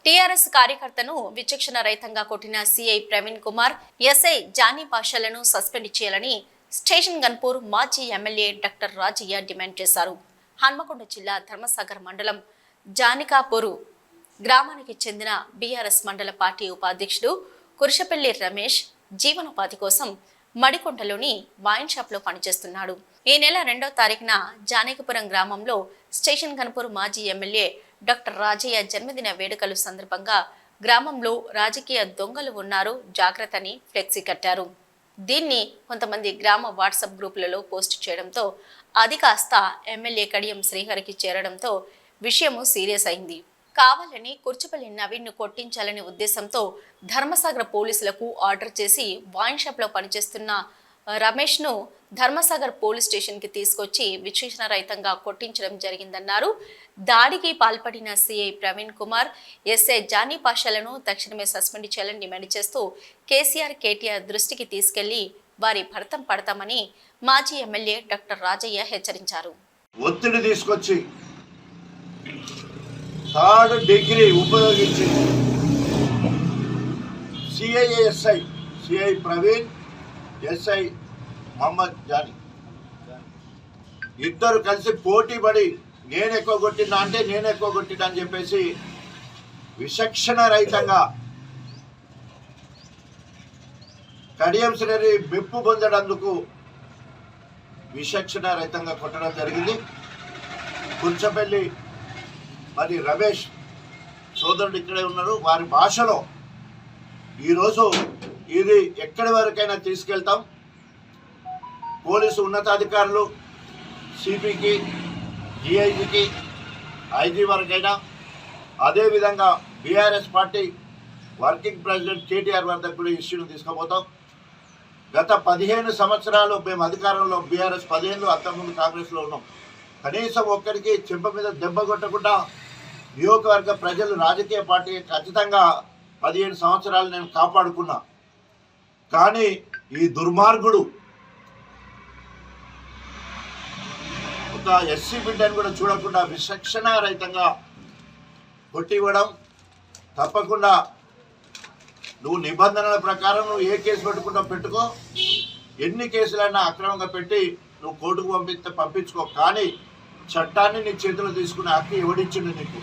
TRS కార్యకర్తను విచక్షణ రహితంగా కొట్టిన సీఐ ప్రవీణ్ కుమార్, ఎస్ఐ జానీ పాషాలను సస్పెండ్ చేయాలని స్టేషన్ గన్పూర్ మాజీ ఎమ్మెల్యే డాక్టర్ రాజయ్య డిమాండ్ చేశారు. హన్మకొండ జిల్లా ధర్మసాగర్ మండలం జానికాపూరు గ్రామానికి చెందిన బీఆర్ఎస్ మండల పార్టీ ఉపాధ్యక్షుడు కుర్షపల్లి రమేష్ జీవనోపాధి కోసం మడికొండలోని వైన్ షాప్ లో పనిచేస్తున్నాడు. ఈ నెల 2వ తారీఖున జానకిపురం గ్రామంలో స్టేషన్ గన్పూర్ మాజీ ఎమ్మెల్యే డాక్టర్ రాజయ్య జన్మదిన వేడుకలు సందర్భంగా గ్రామంలో రాజకీయ దొంగలు ఉన్నారు జాగ్రత్త అని ఫ్లెక్సీ కట్టారు. దీన్ని కొంతమంది గ్రామ వాట్సాప్ గ్రూపులలో పోస్ట్ చేయడంతో అది కాస్త ఎమ్మెల్యే కడియం శ్రీహరికి చేరడంతో విషయము సీరియస్ అయింది. కావాలని కుర్చుపల్లి నవీన్ను కొట్టించాలనే ఉద్దేశంతో ధర్మసాగర్ పోలీసులకు ఆర్డర్ చేసి వైన్ షాప్ లో పనిచేస్తున్న రమేష్ను ధర్మసాగర్ పోలీస్ స్టేషన్కి తీసుకొచ్చి విచక్షణ రహితంగా కొట్టించడం జరిగిందన్నారు. దాడికి పాల్పడిన సీఐ ప్రవీణ్ కుమార్, ఎస్ఐ జానీ పాషాలను తక్షణమే సస్పెండ్ చేయాలని డిమాండ్ చేస్తూ కేసీఆర్, కేటీఆర్ దృష్టికి తీసుకెళ్లి వారి భర్తం పడతామని మాజీ ఎమ్మెల్యే డాక్టర్ రాజయ్య హెచ్చరించారు. ఒత్తిడి తీసుకొచ్చి 3rd డిగ్రీ ఉపయోగించి సిఐ ప్రవీణ్, ఎస్ఐ మహమ్మద్ జానీ ఇద్దరు కలిసి పోటీ పడి నేను ఎక్కువ కొట్టినా అంటే నేను ఎక్కువ కొట్టినా అని చెప్పేసి విచక్షణ రహితంగా కడియం శ్రీ మెప్పు పొందడందుకు విచక్షణ రహితంగా కొట్టడం జరిగింది. కుర్చపల్లి మరి రమేష్ సోదరుడు ఇక్కడే ఉన్నారు. వారి భాషలో ఈరోజు ఇది ఎక్కడి వరకైనా తీసుకెళ్తాం. పోలీసు ఉన్నతాధికారులు సిపికి, డిఐజీకి, ఐజీ వరకైనా, అదేవిధంగా BRS party working president KTR వరకు కూడా ఇష్యూను తీసుకుపోతాం. గత 15 సంవత్సరాలు మేము అధికారంలో బీఆర్ఎస్ 10 ఏళ్ళు అంతకుముందు కాంగ్రెస్లో ఉన్నాం. కనీసం ఒక్కరికి చెంప మీద దెబ్బ కొట్టకుండా నియోజకవర్గ ప్రజలు రాజకీయ పార్టీ ఖచ్చితంగా 15 సంవత్సరాలు నేను కాపాడుకున్నా. కానీ ఈ దుర్మార్గుడు ఒక ఎస్సీ బిడ్డను కూడా చూడకుండా విచక్షణ రహితంగా కొట్టివ్వడం. తప్పకుండా నువ్వు నిబంధనల ప్రకారం నువ్వు ఏ కేసు పెట్టుకుంటావు పెట్టుకో, ఎన్ని కేసులైనా అక్రమంగా పెట్టి నువ్వు కోర్టుకు పంపించుకో. కానీ చట్టాన్ని నీ చేతిలో తీసుకునే హక్కు ఎవడిచ్చిండు నీకు?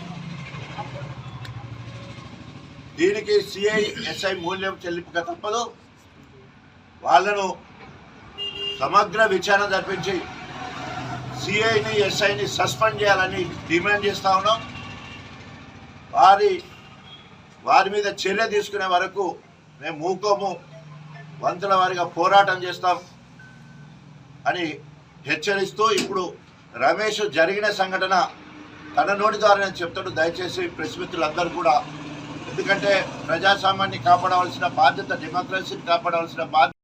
దీనికి సిఐ, ఎస్ఐ మూల్యం చెల్లింపక తప్పదు. వాళ్ళను సమగ్ర విచారణ జరిపించి సిఐని, ఎస్ఐని సస్పెండ్ చేయాలని డిమాండ్ చేస్తూ ఉన్నాం. వారి మీద చర్య తీసుకునే వరకు మేము మూకోము, వంతుల వారిగా పోరాటం చేస్తాం అని హెచ్చరిస్తూ, ఇప్పుడు రమేష్ జరిగిన సంఘటన తన నోటి ద్వారా చెప్తాడు. దయచేసి ప్రెస్ మిత్రులందరూ కూడా, ఎందుకంటే ప్రజాస్వామ్యాన్ని కాపాడవలసిన బాధ్యత, డెమోక్రసీని కాపాడవలసిన బాధ్యత